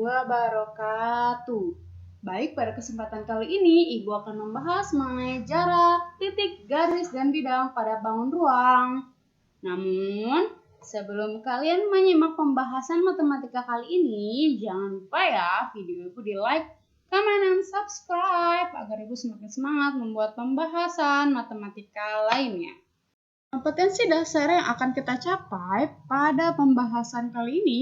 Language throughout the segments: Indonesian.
wabarakatuh. Baik, pada kesempatan kali ini Ibu akan membahas mengenai jarak, titik, garis, dan bidang pada bangun ruang. Namun, sebelum kalian menyimak pembahasan matematika kali ini, jangan lupa ya video Ibu di like, comment, dan subscribe agar Ibu semakin semangat membuat pembahasan matematika lainnya. Kompetensi dasar yang akan kita capai pada pembahasan kali ini,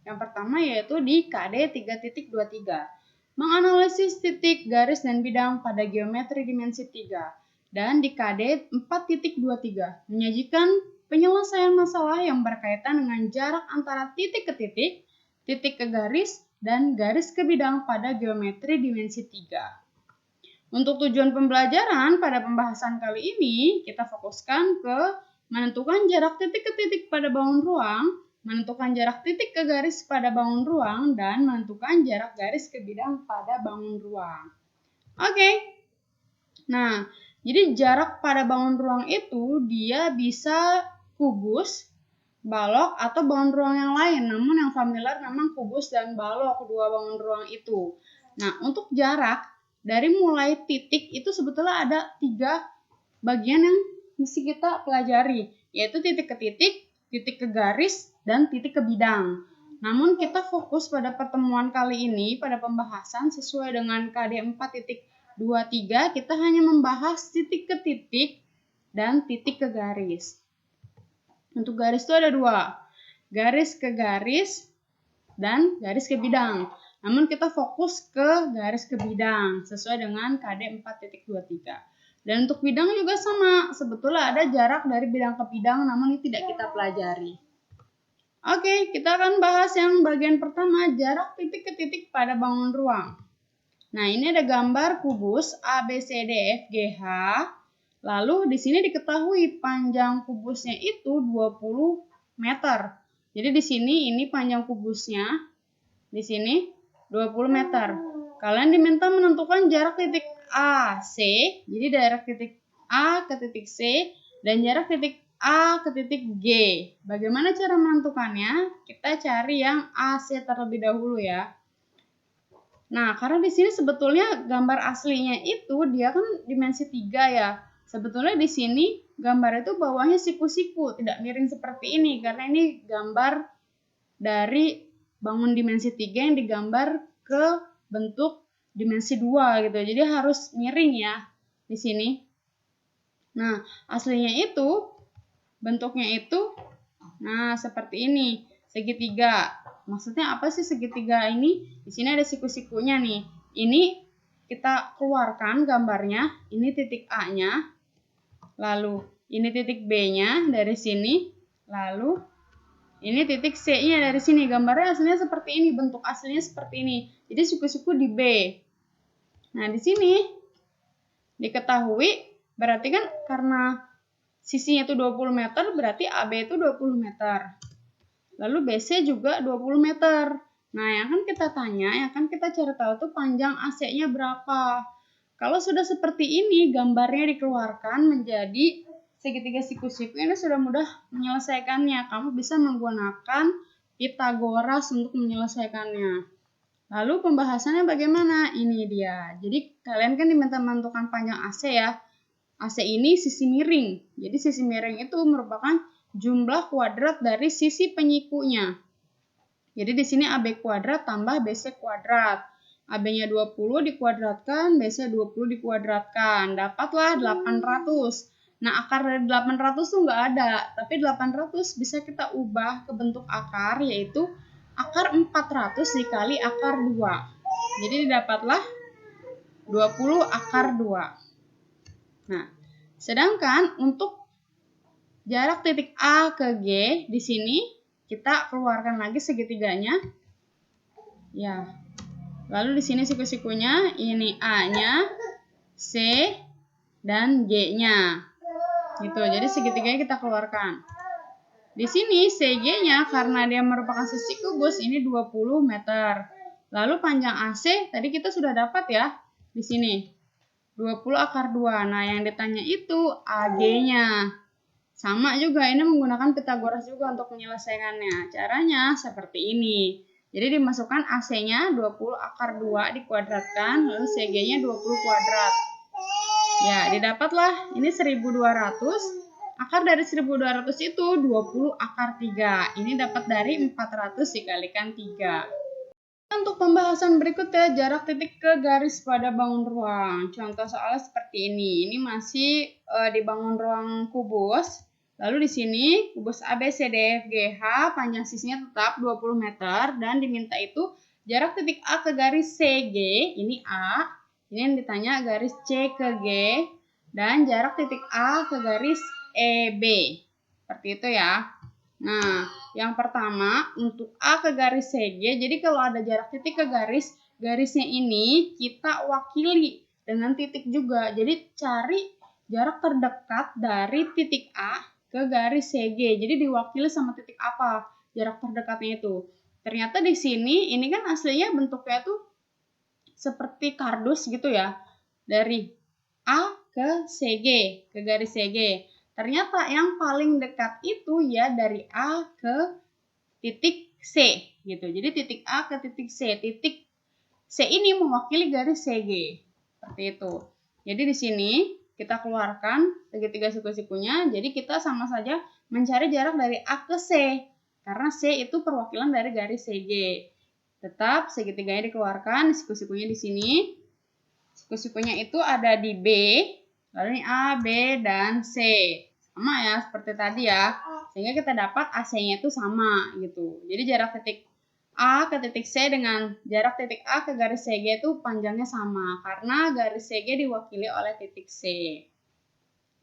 yang pertama yaitu di KD 3.23, menganalisis titik, garis, dan bidang pada geometri dimensi 3. Dan di KD 4.23, menyajikan penyelesaian masalah yang berkaitan dengan jarak antara titik ke titik ke garis, dan garis ke bidang pada geometri dimensi 3. Untuk tujuan pembelajaran pada pembahasan kali ini, kita fokuskan ke menentukan jarak titik ke titik pada bangun ruang, menentukan jarak titik ke garis pada bangun ruang, dan menentukan jarak garis ke bidang pada bangun ruang. Oke. Nah, jadi jarak pada bangun ruang itu dia bisa kubus, balok, atau bangun ruang yang lain. Namun yang familiar memang kubus dan balok, kedua bangun ruang itu. Nah, untuk jarak dari mulai titik itu sebetulnya ada 3 bagian yang mesti kita pelajari, yaitu titik ke titik ke garis, dan titik ke bidang. Namun kita fokus pada pertemuan kali ini, pada pembahasan sesuai dengan KD 4.23, kita hanya membahas titik ke titik dan titik ke garis. Untuk garis itu ada 2, garis ke garis dan garis ke bidang. Namun kita fokus ke garis ke bidang sesuai dengan KD 4.23. Dan untuk bidang juga sama, sebetulnya ada jarak dari bidang ke bidang, namun ini tidak kita pelajari. Oke, kita akan bahas yang bagian pertama, jarak titik ke titik pada bangun ruang. Nah, ini ada gambar kubus A, B, C, D, F, G, H. Lalu di sini diketahui panjang kubusnya itu 20 meter. Jadi di sini ini panjang kubusnya, di sini 20 meter. Kalian diminta menentukan jarak titik A, C, jadi jarak titik A ke titik C, dan jarak titik A ke titik G. Bagaimana cara menentukannya? Kita cari yang AC terlebih dahulu ya. Nah, karena di sini sebetulnya gambar aslinya itu dia kan dimensi 3 ya. Sebetulnya di sini gambar itu bawahnya siku-siku, tidak miring seperti ini, karena ini gambar dari bangun dimensi 3 yang digambar ke bentuk dimensi 2 gitu. Jadi harus miring ya di sini. Nah, aslinya itu bentuknya itu seperti ini, segitiga. Maksudnya apa sih segitiga ini? Di sini ada siku-sikunya nih. Ini kita keluarkan gambarnya, ini titik A-nya. Lalu ini titik B-nya dari sini. Lalu ini titik C-nya dari sini. Gambarnya aslinya seperti ini, bentuk aslinya seperti ini. Jadi siku-siku di B. Nah, di sini diketahui berarti kan karena sisinya itu 20 meter, berarti AB itu 20 meter. Lalu BC juga 20 meter. Nah, yang akan kita tanya, yang akan kita cari tahu tuh panjang AC-nya berapa. Kalau sudah seperti ini, gambarnya dikeluarkan menjadi segitiga siku-siku, ini sudah mudah menyelesaikannya. Kamu bisa menggunakan Pythagoras untuk menyelesaikannya. Lalu pembahasannya bagaimana? Ini dia. Jadi kalian kan diminta menentukan panjang AC ya. AC ini sisi miring. Jadi sisi miring itu merupakan jumlah kuadrat dari sisi penyikunya. Jadi di sini AB kuadrat tambah BC kuadrat. AB-nya 20 dikuadratkan, BC 20 dikuadratkan. Dapatlah 800. Nah, akar dari 800 tuh nggak ada, tapi 800 bisa kita ubah ke bentuk akar, yaitu akar 400 dikali akar 2. Jadi didapatlah 20 akar 2. Nah, sedangkan untuk jarak titik A ke G, di sini kita keluarkan lagi segitiganya. Ya. Lalu di sini siku-sikunya, ini A-nya, C, dan G-nya. Gitu. Jadi segitiganya kita keluarkan. Di sini CG-nya karena dia merupakan sisi kubus ini 20 meter. Lalu panjang AC tadi kita sudah dapat ya di sini 20 akar 2. Nah, yang ditanya itu AG-nya. Sama juga ini menggunakan Pythagoras juga untuk menyelesaikannya. Caranya seperti ini. Jadi dimasukkan AC-nya 20 akar 2 dikuadratkan, lalu CG-nya 20 kuadrat. Ya, didapatlah ini 1200. Akar dari 1200 itu 20 akar 3. Ini dapat dari 400 dikalikan 3. Untuk pembahasan berikutnya, jarak titik ke garis pada bangun ruang. Contoh soalnya seperti ini. Ini masih di bangun ruang kubus. Lalu di sini kubus ABCDFGH panjang sisinya tetap 20 meter dan diminta itu jarak titik A ke garis CG, ini A. Ini yang ditanya garis C ke G dan jarak titik A ke garis EB. Seperti itu ya. Nah, yang pertama untuk A ke garis CG, jadi kalau ada jarak titik ke garisnya ini kita wakili dengan titik juga. Jadi cari jarak terdekat dari titik A ke garis CG. Jadi diwakili sama titik apa jarak terdekatnya itu. Ternyata di sini ini kan aslinya bentuknya tuh seperti kardus gitu ya. Dari A ke CG, ke garis CG. Ternyata yang paling dekat itu ya dari A ke titik C gitu. Jadi titik A ke titik C. Titik C ini mewakili garis CG. Seperti itu. Jadi di sini kita keluarkan segitiga siku-sikunya. Jadi kita sama saja mencari jarak dari A ke C. Karena C itu perwakilan dari garis CG. Tetap segitiganya dikeluarkan, siku-sikunya di sini. Siku-sikunya itu ada di B. Lalu ini A, B, dan C. Sama ya, seperti tadi ya. Sehingga kita dapat AC-nya itu sama gitu. Jadi jarak titik A ke titik C dengan jarak titik A ke garis CG itu panjangnya sama. Karena garis CG diwakili oleh titik C.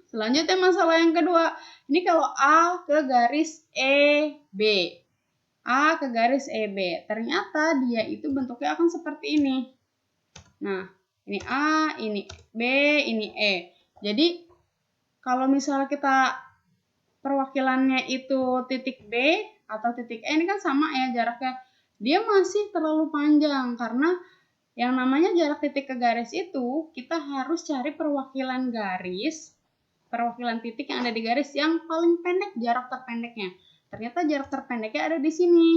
Selanjutnya masalah yang kedua. Ini kalau A ke garis EB. A ke garis EB. Ternyata dia itu bentuknya akan seperti ini. Nah, ini A, ini B, ini E. Jadi kalau misalnya kita perwakilannya itu titik B atau titik E, ini kan sama ya jaraknya. Dia masih terlalu panjang karena yang namanya jarak titik ke garis itu kita harus cari perwakilan garis, perwakilan titik yang ada di garis yang paling pendek, jarak terpendeknya. Ternyata jarak terpendeknya ada di sini.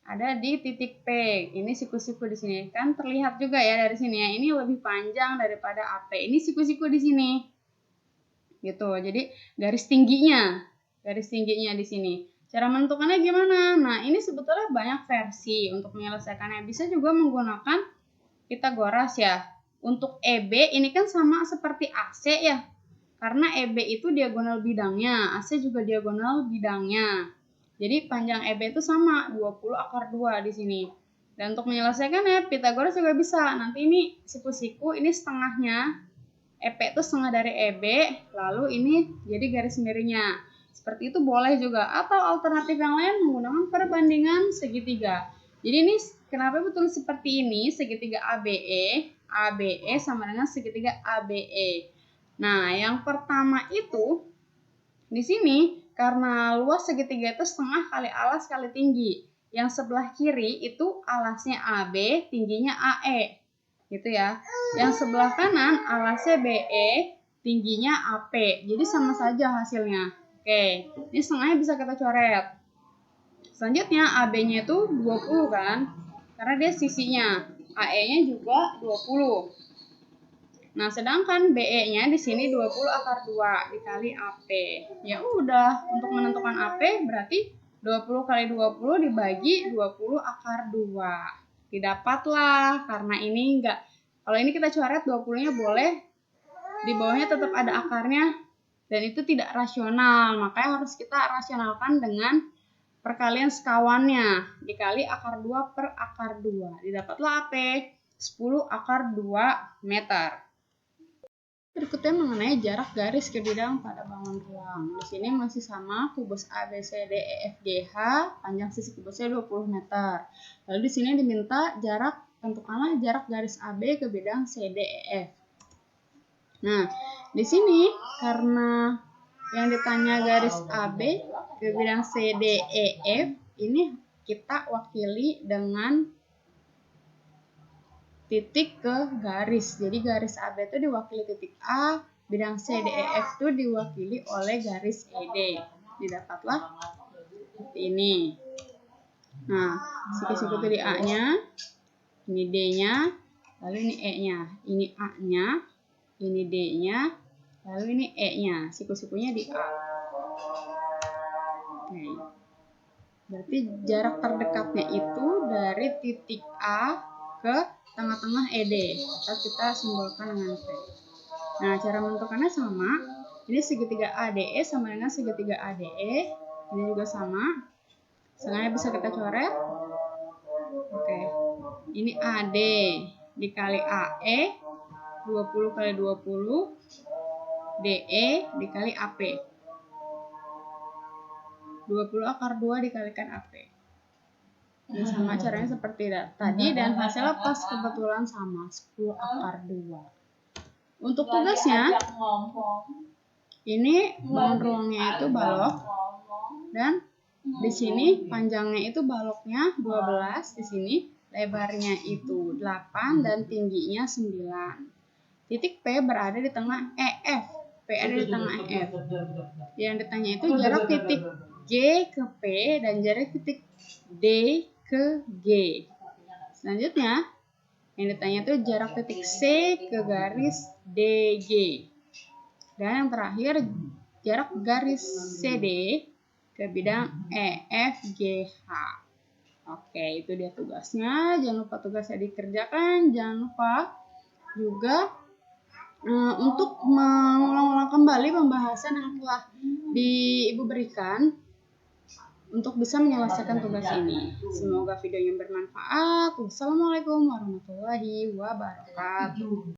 Ada di titik P. Ini siku-siku di sini. Kan terlihat juga ya dari sini ya. Ini lebih panjang daripada AP. Ini siku-siku di sini. Gitu. Jadi garis tingginya di sini. Cara menentukannya gimana? Nah, ini sebetulnya banyak versi untuk menyelesaikannya. Bisa juga menggunakan Pitagoras ya. Untuk EB ini kan sama seperti AC ya. Karena EB itu diagonal bidangnya, AC juga diagonal bidangnya. Jadi panjang EB itu sama, 20 akar 2 di sini. Dan untuk menyelesaikannya, Pitagoras juga bisa. Nanti ini siku-siku, ini setengahnya. EP itu setengah dari EB, lalu ini jadi garis miringnya. Seperti itu boleh juga. Atau alternatif yang lain menggunakan perbandingan segitiga. Jadi ini kenapa betul seperti ini? Segitiga ABE sama dengan segitiga ABE. Nah, yang pertama itu di sini karena luas segitiga itu setengah kali alas kali tinggi. Yang sebelah kiri itu alasnya AB, tingginya AE. Gitu ya. Yang sebelah kanan alasnya BE, tingginya AP. Jadi sama saja hasilnya. Oke, ini setengahnya bisa kita coret. Selanjutnya AB-nya itu 20 kan? Karena dia sisinya. AE-nya juga 20. Nah, sedangkan BE-nya di sini 20 akar 2 dikali AP. Ya udah, untuk menentukan AP berarti 20 kali 20 dibagi 20 akar 2. Didapatlah, karena ini enggak. Kalau ini kita coret 20-nya boleh, di bawahnya tetap ada akarnya, dan itu tidak rasional. Makanya harus kita rasionalkan dengan perkalian sekawannya. Dikali akar 2 per akar 2. Didapatlah AP 10 akar 2 meter. Berikutnya mengenai jarak garis ke bidang pada bangun ruang. Di sini masih sama, kubus ABCDEFGH, panjang sisi kubusnya 20 meter. Lalu di sini diminta jarak, tentukanlah jarak garis AB ke bidang CDEF. Nah, di sini karena yang ditanya garis AB ke bidang CDEF, ini kita wakili dengan titik ke garis. Jadi garis AB itu diwakili titik A, bidang CDEF itu diwakili oleh garis ED. Didapatlah seperti ini. Nah, siku-siku itu di A-nya, ini D-nya, lalu ini E-nya. Ini A-nya, ini D-nya, lalu ini E-nya. Siku-sikunya di A. Oke. Berarti jarak terdekatnya itu dari titik A ke tengah-tengah ED, atau kita simbolkan dengan P. Nah, cara menentukannya sama. Ini segitiga ADE sama dengan segitiga ADE. Ini juga sama. Setengahnya bisa kita coret. Oke. Ini AD dikali AE 20 kali 20 DE dikali AP. 20 akar 2 dikalikan AP. Ini sama caranya seperti tadi dan hasilnya pas kebetulan sama 10 akar 2. Untuk tugasnya, ini bangun ruangnya itu balok dan di sini panjangnya itu baloknya 12, di sini lebarnya itu 8 dan tingginya 9. Titik P berada di tengah EF. P ada di tengah EF. Yang ditanya itu jarak titik G ke P dan jarak titik D ke G. Selanjutnya, yang ditanya itu jarak titik C ke garis DG. Dan yang terakhir, jarak garis CD ke bidang EFGH. Oke, itu dia tugasnya. Jangan lupa tugasnya dikerjakan. Jangan lupa juga untuk mengulang-ulang kembali pembahasan yang telah Ibu berikan untuk bisa menyelesaikan tugas ini. Semoga videonya bermanfaat. Wassalamualaikum warahmatullahi wabarakatuh.